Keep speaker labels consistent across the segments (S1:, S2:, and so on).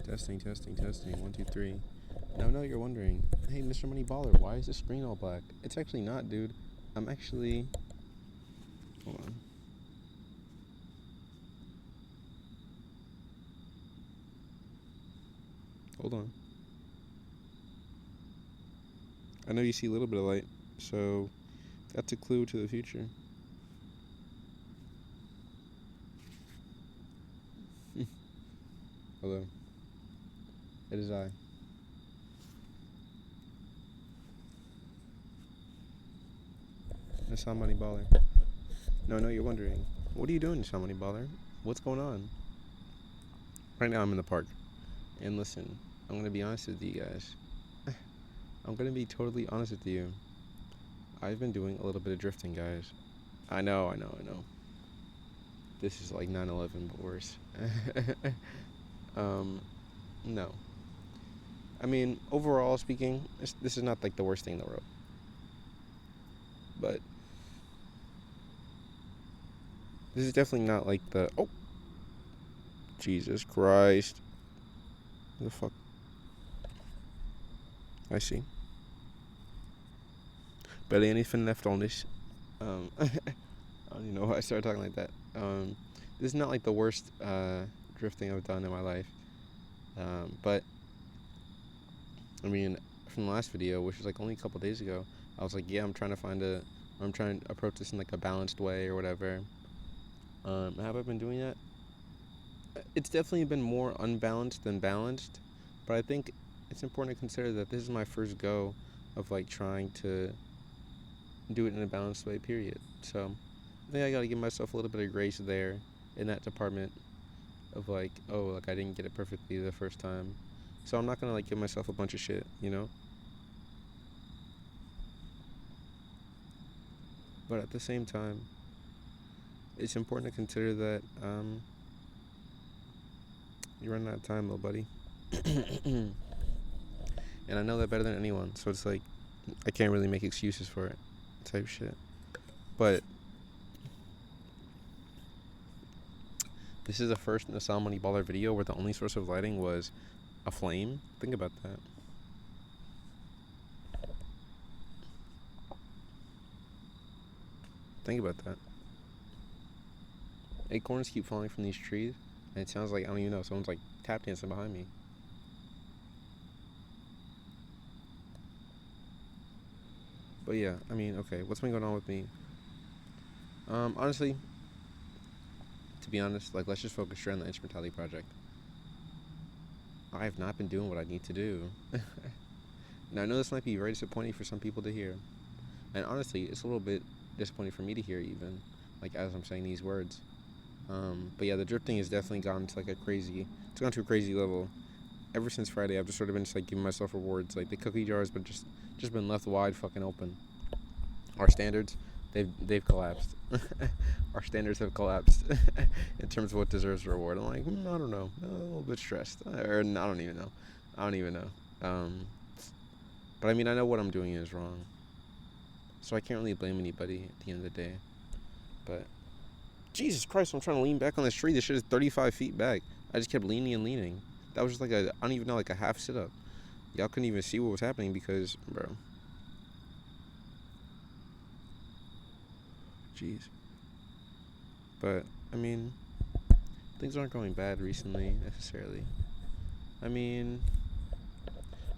S1: Testing, testing, testing. One, two, three. Now, I know you're wondering, hey, Mr. Money Baller, why is the screen all black? It's actually not, dude. I'm actually. Hold on. Hold on. I know you see a little bit of light, so that's a clue to the future. Hello. It is I. Nassan Money Baller. No, I know you're wondering, what are you doing, Nassan Money Baller? What's going on? Right now, I'm in the park. And listen, I'm going to be honest with you guys. I'm going to be totally honest with you. I've been doing a little bit of drifting, guys. I know. This is like 9/11, but worse. No. I mean, overall speaking, this is not like the worst thing in the world. But this is definitely not like the. Oh! Jesus Christ. What the fuck? I see. Barely anything left on this. I don't even know why I started talking like that. This is not like the worst drifting I've done in my life. But I mean, from the last video, which was like only a couple days ago, I was like, yeah, I'm trying to approach this in like a balanced way or whatever. Have I been doing that? It's definitely been more unbalanced than balanced, but I think it's important to consider that this is my first go of like trying to do it in a balanced way, period. So I think I gotta give myself a little bit of grace there in that department of like, oh, like I didn't get it perfectly the first time. So I'm not gonna like give myself a bunch of shit, you know? But at the same time, it's important to consider that you're running out of time, little buddy. And I know that better than anyone, so it's like I can't really make excuses for it, type shit. But this is the first Nassan Money Baller video where the only source of lighting was a flame. Think about that. Think about that. Acorns keep falling from these trees, and it sounds like, I don't even know, someone's like tap dancing behind me. But yeah, I mean, okay, what's been going on with me? Honestly, to be honest, like, let's just focus straight on the instrumentality project. I have not been doing what I need to do. Now, I know this might be very disappointing for some people to hear. And honestly, it's a little bit disappointing for me to hear, even, like, as I'm saying these words. But yeah, the drifting has definitely gone to, like, it's gone to a crazy level. Ever since Friday, I've just sort of been just, like, giving myself rewards. Like, the cookie jar has been just been left wide fucking open. Our standards, they've collapsed. Our standards have collapsed in terms of what deserves a reward. I'm like, I don't know, a little bit stressed, or I don't even know. But I mean, I know what I'm doing is wrong, so I can't really blame anybody at the end of the day. But Jesus Christ, I'm trying to lean back on this tree. This shit is 35 feet back. I just kept leaning and leaning. That was just like I don't even know, like a half sit up. Y'all couldn't even see what was happening because, bro. Jeez. But, I mean, things aren't going bad recently, necessarily. I mean,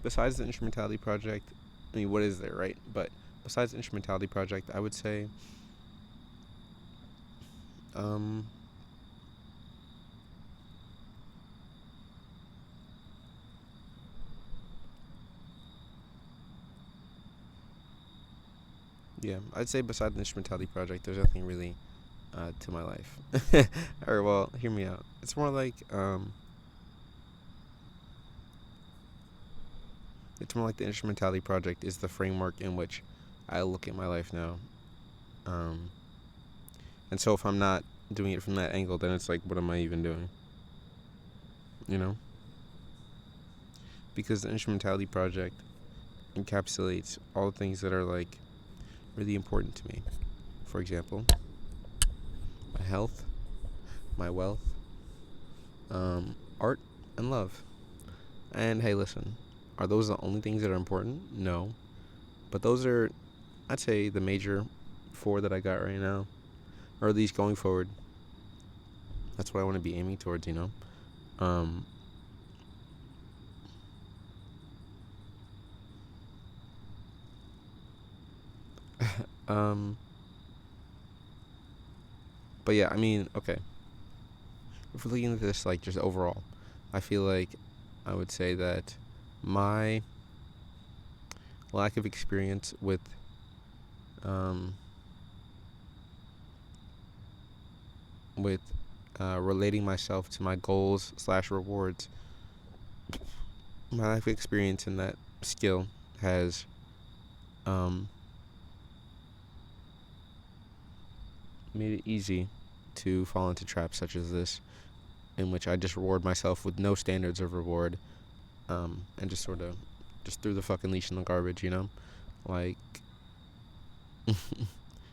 S1: besides the instrumentality project, I mean, what is there, right? But besides the instrumentality project, I would say, yeah, I'd say besides the instrumentality project, there's nothing really to my life. Or, well, hear me out. It's more like, the instrumentality project is the framework in which I look at my life now. And so if I'm not doing it from that angle, then it's like, what am I even doing? You know? Because the instrumentality project encapsulates all the things that are like really important to me. For example, my health, my wealth, art, and love. And hey, listen, are those the only things that are important? No. But those are, I'd say, the major four that I got right now. Or at least going forward. That's what I want to be aiming towards, you know? Um, um, but yeah, I mean, okay. If we're looking at this, like, just overall, I feel like I would say that my lack of experience um, with relating myself to my goals slash rewards, my lack of experience in that skill has um, made it easy to fall into traps such as this, in which I just reward myself with no standards of reward, and just sort of just threw the fucking leash in the garbage, you know, like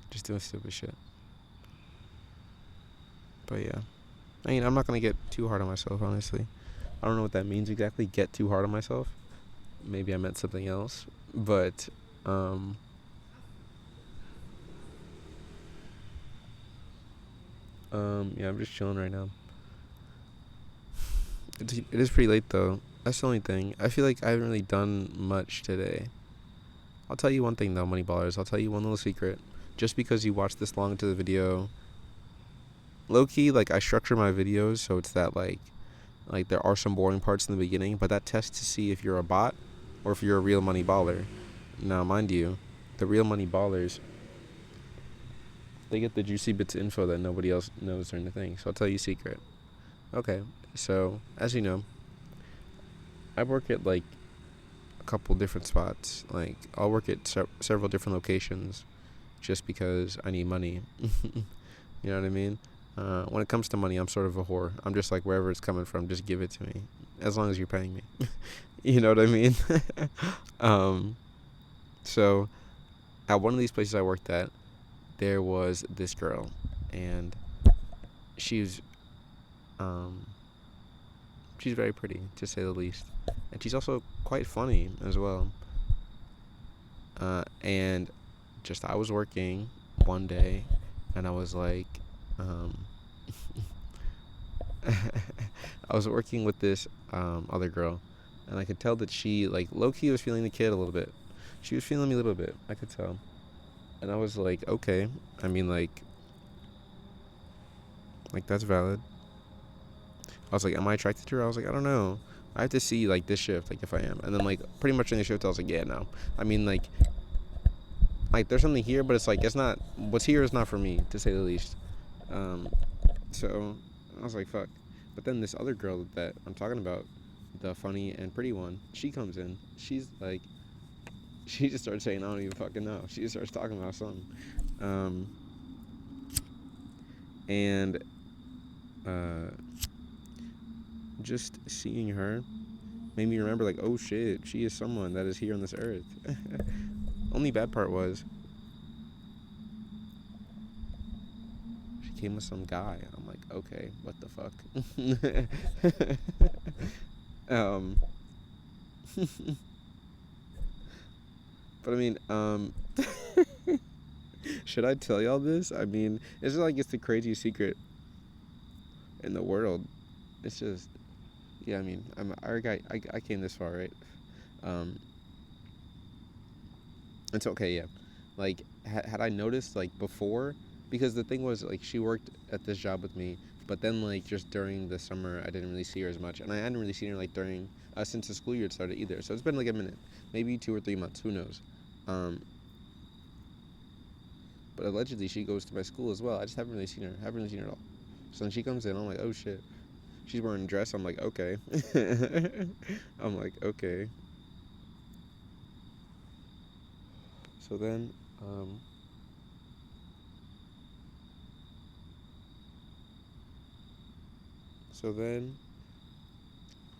S1: just doing stupid shit. But yeah, I mean, I'm not gonna get too hard on myself, honestly. I don't know what that means exactly. Get too hard on myself. Maybe I meant something else, but yeah, I'm just chilling right now. It is pretty late though. That's the only thing. I feel like I haven't really done much today. I'll tell you one thing though, money ballers. I'll tell you one little secret. Just because you watch this long into the video, low key, like I structure my videos so it's that like there are some boring parts in the beginning, but that tests to see if you're a bot or if you're a real money baller. Now, mind you, the real money ballers, they get the juicy bits of info that nobody else knows during the thing. So I'll tell you a secret. Okay, so as you know, I work at like a couple different spots. Like I'll work at several different locations, just because I need money. You know what I mean? When it comes to money, I'm sort of a whore. I'm just like, wherever it's coming from, just give it to me, as long as you're paying me. You know what I mean? um, so at one of these places I worked at, there was this girl, and she was um, she's very pretty, to say the least, and she's also quite funny as well. And just I was working one day, and I was like, um, I was working with this other girl, and I could tell that she like low key was feeling the kid a little bit. She was feeling me a little bit. I could tell, and I was like, okay. I mean, like that's valid. I was like, am I attracted to her? I was like, I don't know. I have to see like this shift, like if I am, and then like pretty much in the shift, I was like, yeah, no. I mean, like there's something here, but it's like it's not. What's here is not for me, to say the least. Um, so I was like, fuck. But then this other girl that I'm talking about, the funny and pretty one, she comes in. She's like, she just starts saying, I don't even fucking know. She just starts talking about something. Um, and just seeing her made me remember, like, oh shit, she is someone that is here on this earth. Only bad part was, she came with some guy. I'm like, okay, what the fuck? um, but I mean, should I tell y'all this? I mean, it's like it's the craziest secret in the world. It's just, yeah. I mean, I came this far, right? Um, it's okay, yeah. Like, had I noticed like before, because the thing was like she worked at this job with me, but then like just during the summer I didn't really see her as much, and I hadn't really seen her like during since the school year had started either. So it's been like a minute, maybe 2 or 3 months, who knows? Um, but allegedly she goes to my school as well. I just haven't really seen her. Haven't really seen her at all. So when she comes in, I'm like, oh shit. She's wearing a dress. I'm like, okay. I'm like, okay. So then, so then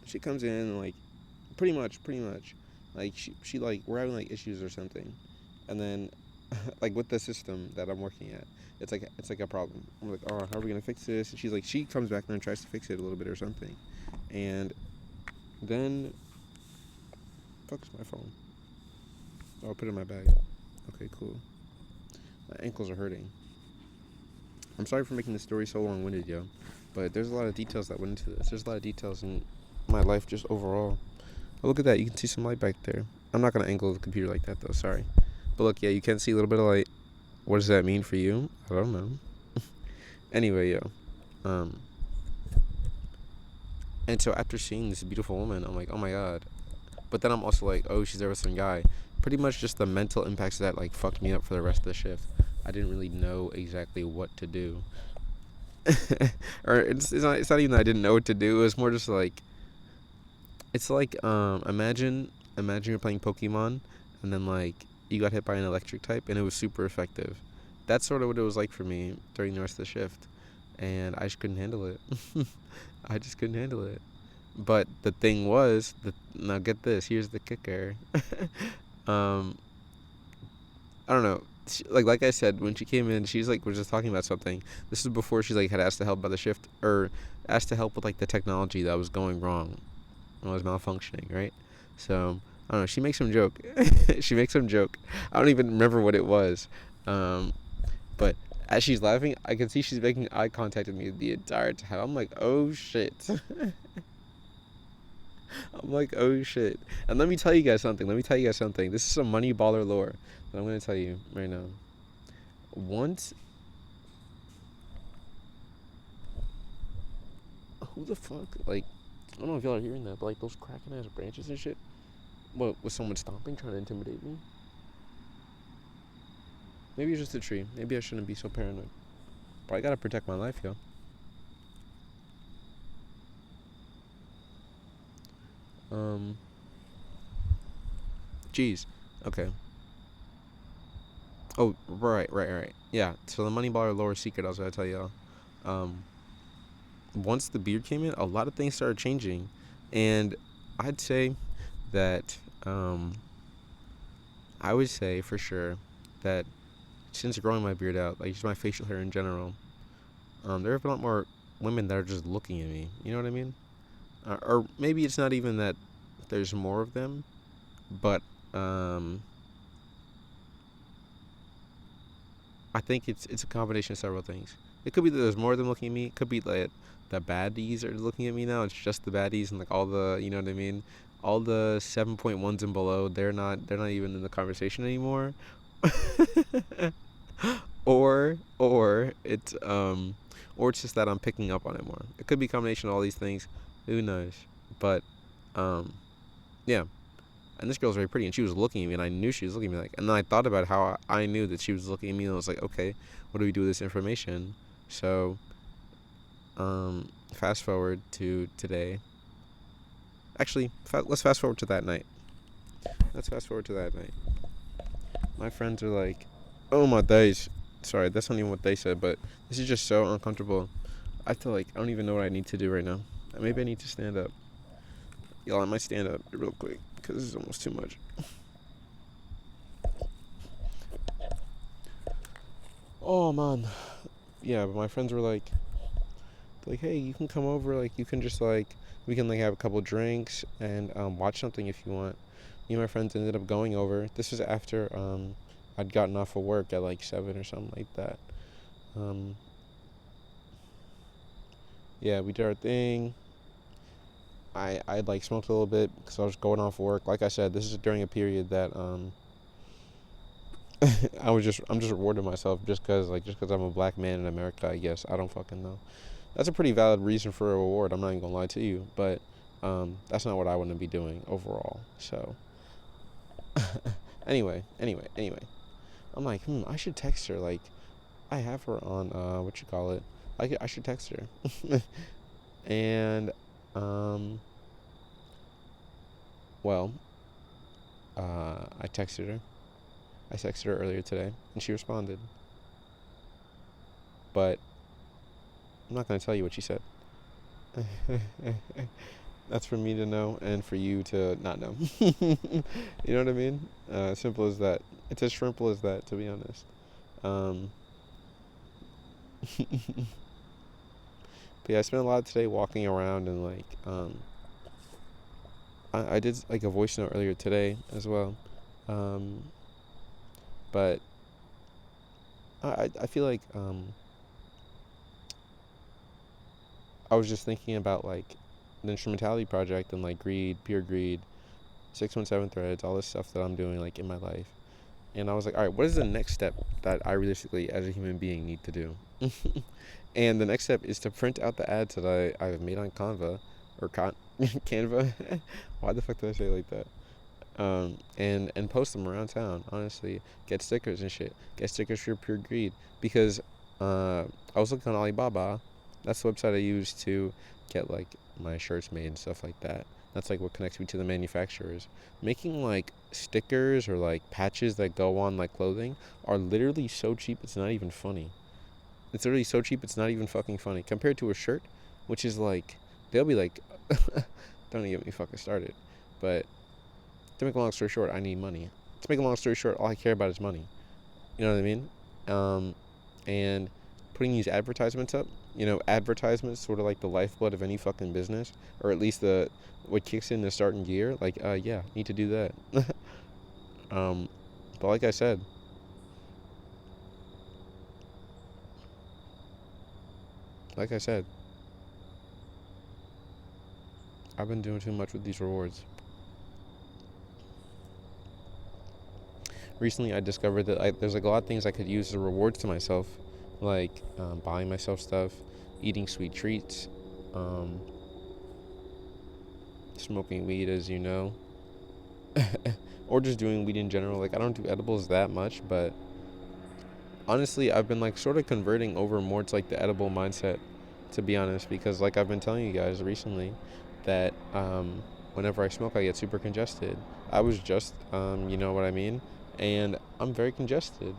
S1: she comes in and like, pretty much, like she like we're having like issues or something, and then, like with the system that I'm working at, it's like a problem. I'm like, oh, how are we gonna fix this? And she's like, she comes back there and tries to fix it a little bit or something, and then fuck is my phone? Oh, I'll put it in my bag. Okay, cool. My ankles are hurting. I'm sorry for making this story so long-winded, yo. But there's a lot of details that went into this. There's a lot of details in my life just overall. Oh, look at that. You can see some light back there. I'm not going to angle the computer like that, though. Sorry. But look, yeah, you can see a little bit of light. What does that mean for you? I don't know. Anyway, yo. And so after seeing this beautiful woman, I'm like, oh my god. But then I'm also like, oh, she's there with some guy. Pretty much just the mental impacts of that, like, fucked me up for the rest of the shift. I didn't really know exactly what to do. Or it's not even that I didn't know what to do. It was more just like, it's like, imagine you're playing Pokemon, and then, like, you got hit by an electric type, and it was super effective. That's sort of what it was like for me during the rest of the shift. And I just couldn't handle it. I just couldn't handle it. But the thing was, now get this, here's the kicker. um, I don't know. Like I said, when she came in, she's like, was just talking about something. This is before she like had asked to help by the shift, or asked to help with like the technology that was going wrong, when it was malfunctioning, right? So I don't know. She makes some joke. She makes some joke. I don't even remember what it was. But as she's laughing, I can see she's making eye contact with me the entire time. I'm like, oh shit. I'm like, oh shit. And let me tell you guys something. This is some money baller lore that I'm going to tell you right now. Once. Who the fuck? Like, I don't know if y'all are hearing that, but like those cracking ass branches and shit. What, was someone stomping, trying to intimidate me? Maybe it's just a tree. Maybe I shouldn't be so paranoid. But I gotta protect my life, yo. Jeez. Okay. Oh, right. Yeah, so the money baller lore secret I was gonna tell y'all. Um, Once the beard came in, a lot of things started changing. And I'd say that, I would say for sure that since growing my beard out, like just my facial hair in general, there have been a lot more women that are just looking at me. You know what I mean? Or maybe it's not even that there's more of them, but I think it's a combination of several things. It could be that there's more of them looking at me. It could be that the baddies are looking at me now. It's just the baddies and like all the, you know what I mean? All the 7.1s and below, they're not even in the conversation anymore. Or it's just that I'm picking up on it more. It could be a combination of all these things. Who knows? But um yeah. And this girl's very pretty, and she was looking at me, and I knew she was looking at me like. And then I thought about how I knew that she was looking at me, and I was like, okay, what do we do with this information? So, fast forward to today. Actually, let's fast forward to that night. My friends are like, oh my days. Sorry, that's not even what they said, but this is just so uncomfortable. I feel like I don't even know what I need to do right now. Maybe I need to stand up. Y'all, I might stand up real quick because this is almost too much. Oh man, yeah. But my friends were like, hey, you can come over. Like, you can just like, we can like have a couple drinks and watch something if you want. Me and my friends ended up going over. This was after I'd gotten off of work at like 7 or something like that. Yeah, we did our thing. I'd like smoked a little bit because I was going off work. Like I said, this is during a period that I'm just rewarding myself just cause I'm a black man in America. I guess I don't fucking know. That's a pretty valid reason for a reward. I'm not even gonna lie to you, but that's not what I want to be doing overall. So anyway, I'm like, I should text her. Like, I have her on what you call it. I should text her. And well, I texted her. I texted her earlier today, and she responded. But I'm not gonna tell you what she said. That's for me to know and for you to not know. You know what I mean? Simple as that. It's as simple as that, to be honest. But yeah, I spent a lot today walking around and like I did like a voice note earlier today as well, but I feel like I was just thinking about like the instrumentality project and like greed, pure greed, 617 threads, all this stuff that I'm doing like in my life. And I was like, all right, what is the next step that I realistically, as a human being, need to do? And the next step is to print out the ads that I've made on Canva, or Canva. Why the fuck did I say it like that? And post them around town. Honestly, get stickers and shit. Get stickers for Pure Greed, because I was looking on Alibaba. That's the website I use to get like my shirts made and stuff like that. That's like what connects me to the manufacturers. Making like stickers or like patches that go on like clothing are literally so cheap it's not even funny. It's literally so cheap it's not even fucking funny compared to a shirt, which is like they'll be like, don't even get me fucking started. But to make a long story short, I need money. To make a long story short, all I care about is money. You know what I mean? And putting these advertisements up, advertisements sort of like the lifeblood of any fucking business, or at least the what kicks in the starting gear. Like, yeah, need to do that. But like I said, like I said, I've been doing too much with these rewards. Recently, I discovered that there's like a lot of things I could use as rewards to myself, like buying myself stuff, eating sweet treats, um, smoking weed, as you know, or just doing weed in general. Like I don't do edibles that much, but honestly, I've been like sort of converting over more to like the edible mindset, to be honest, because like I've been telling you guys recently that whenever I smoke, I get super congested. I was just, you know what I mean, and I'm very congested.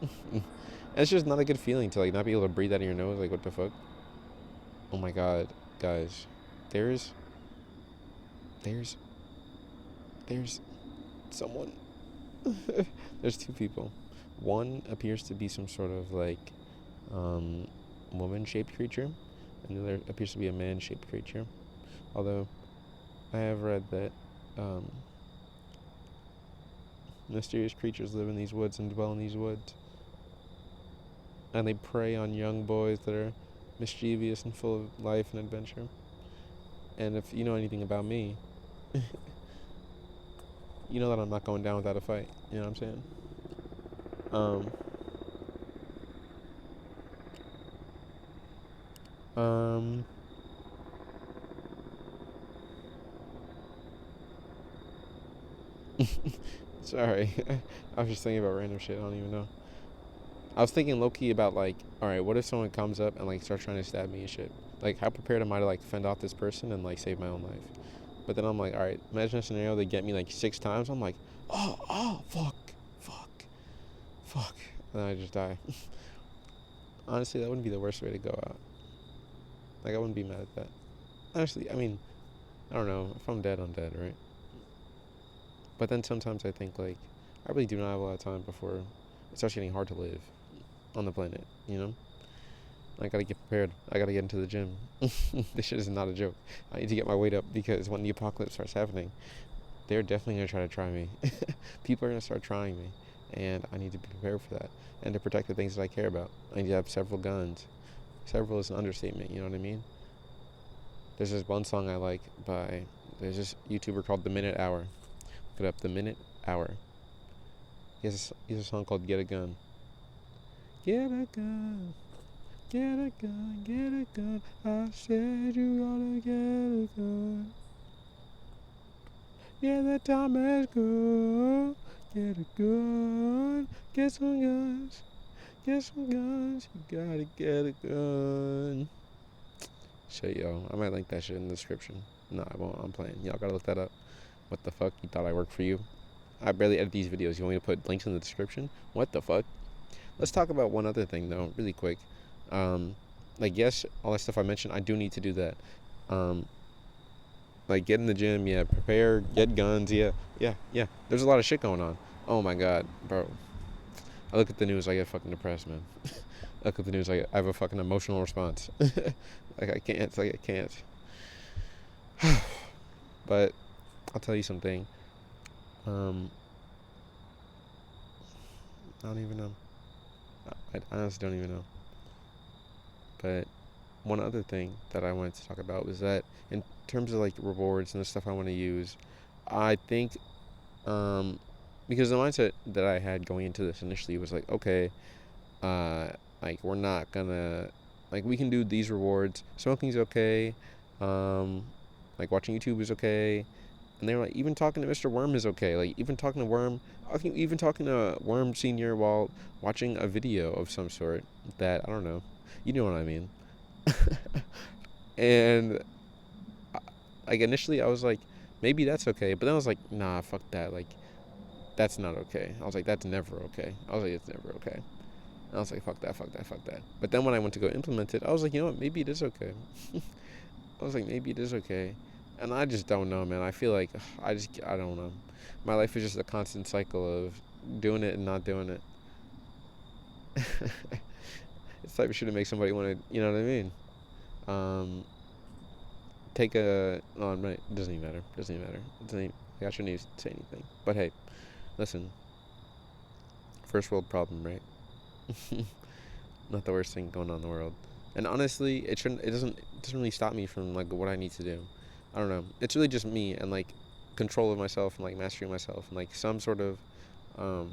S1: And it's just not a good feeling to like not be able to breathe out of your nose. Like what the fuck? Oh my god, guys, there's there's there's someone. There's two people. One appears to be some sort of like um, woman-shaped creature, and the other appears to be a man-shaped creature. Although I have read that um, mysterious creatures live in these woods and dwell in these woods, and they prey on young boys that are mischievous and full of life and adventure. And if you know anything about me, you know that I'm not going down without a fight. You know what I'm saying? Um, um, Sorry. I was just thinking about random shit. I don't even know. I was thinking low key about like, all right, what if someone comes up and like starts trying to stab me and shit? Like, how prepared am I to like fend off this person and like save my own life? But then I'm like, all right, imagine a scenario they get me like 6 times. I'm like, fuck, fuck, fuck, and then I just die. Honestly, that wouldn't be the worst way to go out. Like, I wouldn't be mad at that. Honestly, I mean, I don't know. If I'm dead, I'm dead, right? But then sometimes I think like, I really do not have a lot of time before it starts getting hard to live on the planet, you know? I gotta get prepared. I gotta get into the gym. This shit is not a joke. I need to get my weight up because when the apocalypse starts happening, they're definitely gonna try to try me. People are gonna start trying me, and I need to be prepared for that and to protect the things that I care about. I need to have several guns. Several is an understatement. You know what I mean? There's this one song I like by there's this YouTuber called The Minute Hour. Look it up, The Minute Hour. He has a song called Get a Gun. Get a gun. Get a gun, get a gun. I said you gotta get a gun. Yeah, the time has come. Get a gun. Get some guns. Get some guns. You gotta get a gun. Shit, yo. I might link that shit in the description. No, I won't. I'm playing. Y'all gotta look that up. What the fuck? You thought I worked for you? I barely edit these videos. You want me to put links in the description? What the fuck? Let's talk about one other thing, though, really quick. Like, yes, all that stuff I mentioned, I do need to do that. Like, get in the gym, yeah, prepare, get guns, yeah. There's a lot of shit going on. Oh my god, bro. I look at the news, I get fucking depressed, man. I look at the news, I have a fucking emotional response. Like, I can't. But I'll tell you something. Um, I don't even know. I honestly don't even know. But one other thing that I wanted to talk about was that in terms of like rewards and the stuff I want to use, I think um, because the mindset that I had going into this initially was like, okay, uh, like we're not gonna like we can do these rewards. Smoking's okay. Um, like watching YouTube is okay. And they were like, even talking to Mr. Worm is okay. Like even talking to Worm, even talking to Worm Senior while watching a video of some sort that I don't know. You know what I mean? And like initially I was like, maybe that's okay, but then I was like, nah, fuck that. Like that's not okay. I was like, that's never okay. I was like, it's never okay. And I was like, fuck that, fuck that, fuck that. But then when I went to go implement it, I was like, you know what? Maybe it is okay. I was like, maybe it is okay. And I just don't know, man. I feel like I don't know. My life is just a constant cycle of doing it and not doing it. It's the type of shit to make somebody want to, you know what I mean? Um, take a, oh, right, it doesn't even matter. Doesn't even matter. It doesn't even, like, I shouldn't even say anything. But hey, listen, first world problem, right? Not the worst thing going on in the world. And honestly, it doesn't really stop me from like what I need to do. I don't know. It's really just me and like control of myself and like mastering myself and like um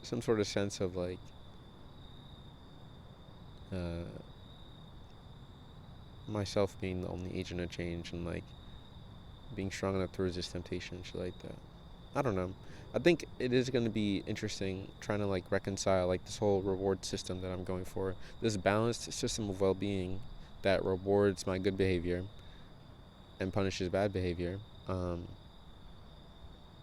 S1: some sort of sense of like uh myself being the only agent of change and like being strong enough to resist temptation and shit like that. I don't know. I think it is going to be interesting trying to like reconcile like this whole reward system that I'm going for. This balanced system of well-being that rewards my good behavior and punishes bad behavior. Um,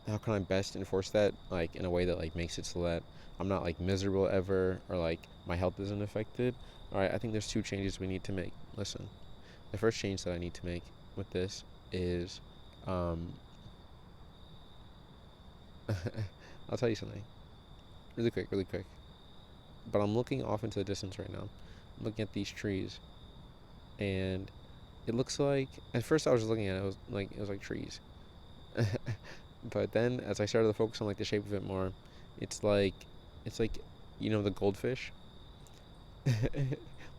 S1: how can I best enforce that like in a way that like makes it so that I'm not like miserable ever or like my health isn't affected? All right, I think there's two changes we need to make. Listen, the first change that I need to make with this is um, I'll tell you something really quick, really quick. But I'm looking off into the distance right now. I'm looking at these trees, and it looks like at first I was looking at it, it was like trees, but then as I started to focus on like the shape of it more, it's like it's like the goldfish,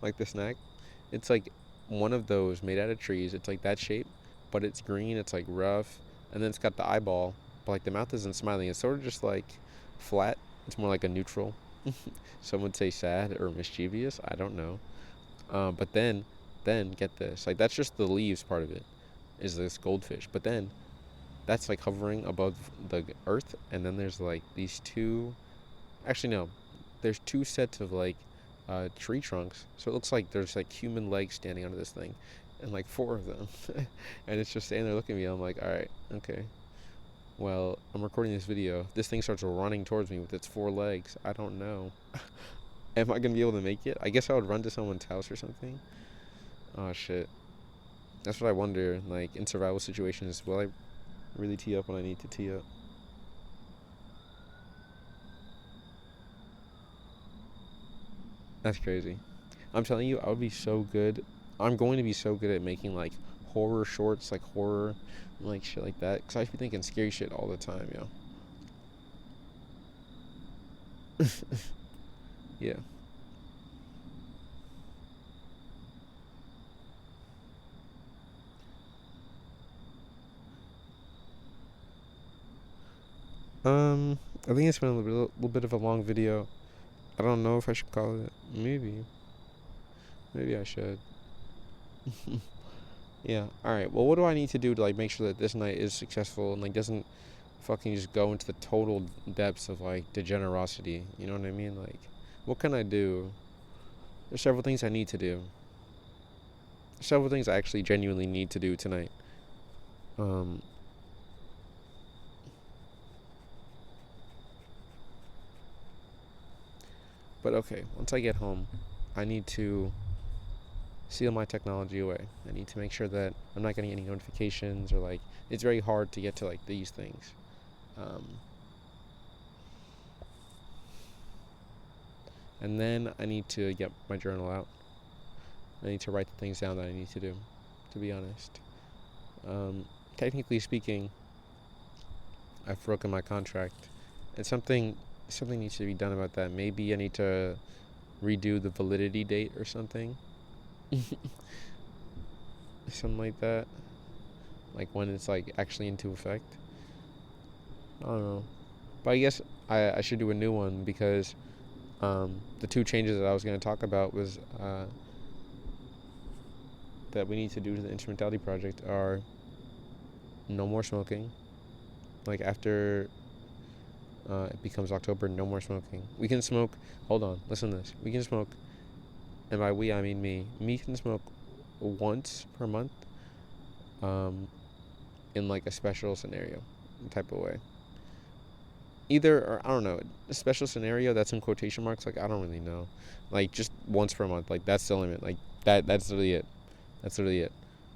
S1: like the snack. It's like one of those made out of trees. It's like that shape, but it's green. It's like rough, and then it's got the eyeball, but like the mouth isn't smiling. It's sort of just like flat. It's more like a neutral. Some would say sad or mischievous. I don't know. But then get this. Like that's just the leaves part of it. Is this goldfish? But then that's like hovering above the earth, and then there's like these two. Actually, no. There's two sets of like tree trunks. So it looks like there's like human legs standing under this thing, and like four of them, and it's just standing there looking at me. I'm like, all right, okay. Well, I'm recording this video. This thing starts running towards me with its four legs. I don't know. Am I gonna be able to make it? I guess I would run to someone's house or something. Oh shit. That's what I wonder. Like in survival situations, will I really tee up when I need to tee up? That's crazy. I'm telling you, I would be so good. I'm going to be so good at making like horror shorts, like horror, like shit like that. Cause I be thinking scary shit all the time, yo. Yeah. I think it's been a little bit of a long video. I don't know if I should call it. Maybe I should. Yeah. All right. Well, what do I need to do to like make sure that this night is successful and like doesn't fucking just go into the total depths of like degenerosity? You know what I mean? Like, what can I do? There's several things I need to do. Several things I actually genuinely need to do tonight. Um, but okay. Once I get home, I need to seal my technology away. I need to make sure that I'm not getting any notifications or like it's very hard to get to like these things. Um, and then I need to get my journal out. I need to write the things down that I need to do, to be honest. technically speaking, I've broken my contract, and something needs to be done about that. Maybe I need to redo the validity date or something, something like that, like when it's like actually into effect. I don't know, but I guess I should do a new one because the two changes that I was going to talk about was that we need to do to the instrumentality project are no more smoking. Like after it becomes October, no more smoking. We can smoke. Hold on, listen to this. We can smoke, and by we I mean me. Me can smoke once per month, um, in like a special scenario type of way. Either or I don't know. A special scenario that's in quotation marks. Like I don't really know. Like just once per month. Like that's the limit. Like that. That's literally it. That's literally it.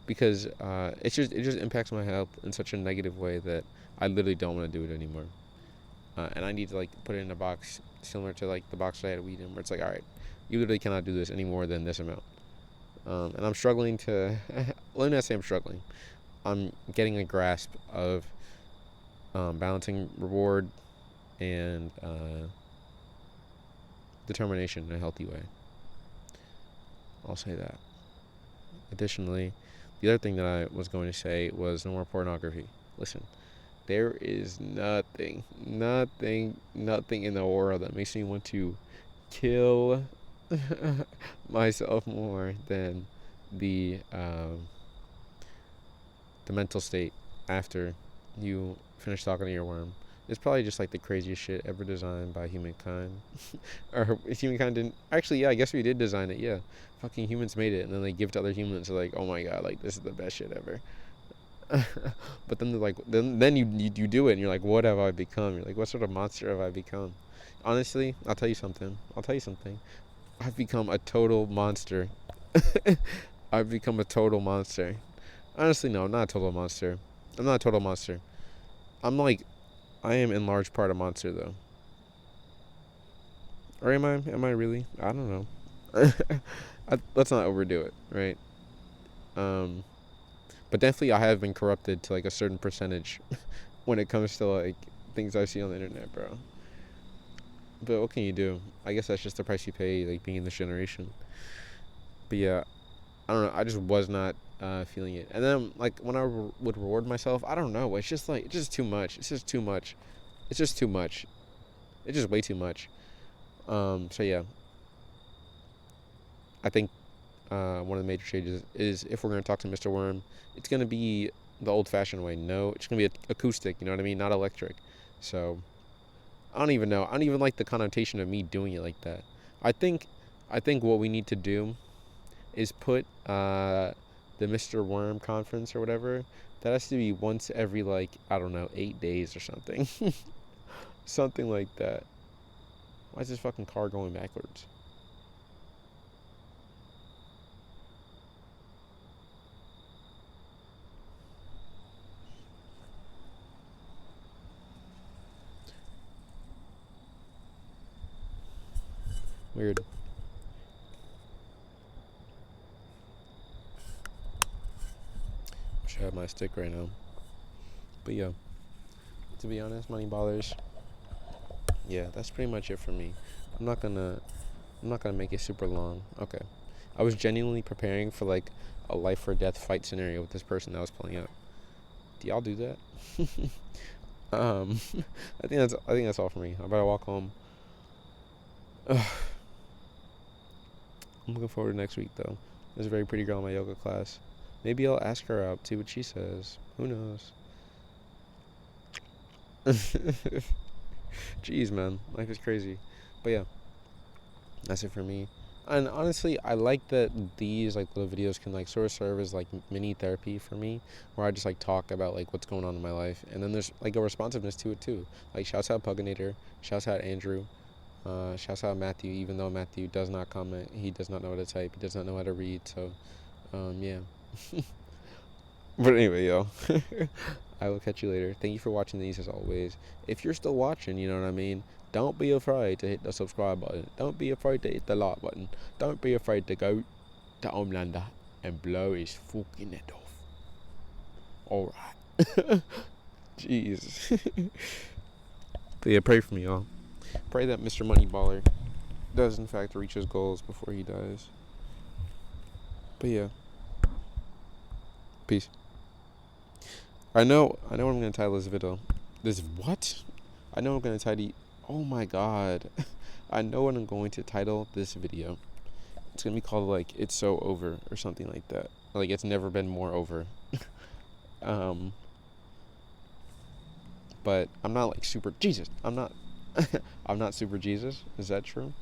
S1: Because it just impacts my health in such a negative way that I literally don't want to do it anymore. And I need to like put it in a box similar to like the box I had weed in, where it's like, all right, you literally cannot do this any more than this amount. And I'm struggling to. Let me not say I'm struggling. I'm getting a grasp of balancing reward and determination in a healthy way. I'll say that. Additionally, the other thing that I was going to say was no more pornography. Listen, there is nothing in the world that makes me want to kill myself more than the mental state after you finish talking to your worm. It's probably just like the craziest shit ever designed by humankind. Or humankind didn't. Actually, yeah, I guess we did design it, yeah. Fucking humans made it, and then they give it to other humans. They're like, oh my god, like, this is the best shit ever. But then they're like, then you do it, and you're like, what have I become? You're like, what sort of monster have I become? Honestly, I'll tell you something. I've become a total monster. I've become a total monster. Honestly, no, I'm not a total monster. I'm not a total monster. I'm like, I am in large part a monster, though. Or am I? Am I really? I don't know. Let's not overdo it, right? Um, but definitely, I have been corrupted to like a certain percentage when it comes to like things I see on the internet, bro. But what can you do? I guess that's just the price you pay, like being in this generation. But yeah, I don't know. I just was not feeling it. And then like when I would reward myself, I don't know. It's just like it's just too much. It's just too much. It's just too much. It's just way too much. So yeah, I think one of the major changes is if we're gonna talk to Mr. Worm, it's gonna be the old-fashioned way. No, it's gonna be acoustic. You know what I mean? Not electric. So I don't even know. I don't even like the connotation of me doing it like that. I think, I think what we need to do is put the Mr. Worm conference or whatever. That has to be once every like I don't know 8 days or something, something like that. Why is this fucking car going backwards? Weird. Wish I had my stick right now. But yeah, to be honest, money ballers. Yeah, that's pretty much it for me. I'm not gonna I'm not gonna make it super long. Okay. I was genuinely preparing for like a life or death fight scenario with this person that was pulling up. Do y'all do that? um, I think that's all for me. I better walk home. I'm looking forward to next week though. There's a very pretty girl in my yoga class. Maybe I'll ask her out, see what she says. Who knows? Jeez, man, life is crazy. But yeah, that's it for me. And honestly, I like that these like little videos can like sort of serve as like mini therapy for me, where I just like talk about like what's going on in my life, and then there's like a responsiveness to it too. Like shouts out Puginator, shouts out Andrew, shouts out Matthew. Even though Matthew does not comment, he does not know how to type, he does not know how to read. So, yeah. But anyway, yo, I will catch you later. Thank you for watching these as always. If you're still watching, you know what I mean? Don't be afraid to hit the subscribe button. Don't be afraid to hit the like button. Don't be afraid to go to Homelander and blow his fucking head off. All right. Jeez. But yeah, pray for me, y'all. Pray that Mr. Moneyballer does in fact reach his goals before he dies. But yeah, peace. I know what I'm gonna title this video. This what? I know I'm gonna title. Oh my god. I know what I'm going to title this video. It's gonna be called like "It's So Over" or something like that. Like it's never been more over. um. But I'm not like super Jesus. I'm not. I'm not super Jesus. Is that true?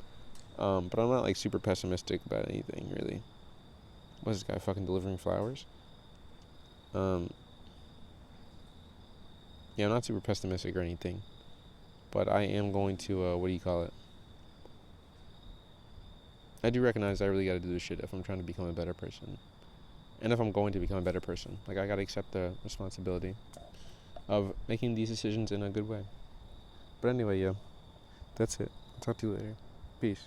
S1: But I'm not like super pessimistic about anything really. Was this guy fucking delivering flowers? Um. Yeah, I'm not super pessimistic or anything. But I am going to, what do you call it? I do recognize I really gotta do this shit if I'm trying to become a better person. And if I'm going to become a better person. Like, I gotta accept the responsibility of making these decisions in a good way. But anyway, yeah. That's it. I'll talk to you later. Peace.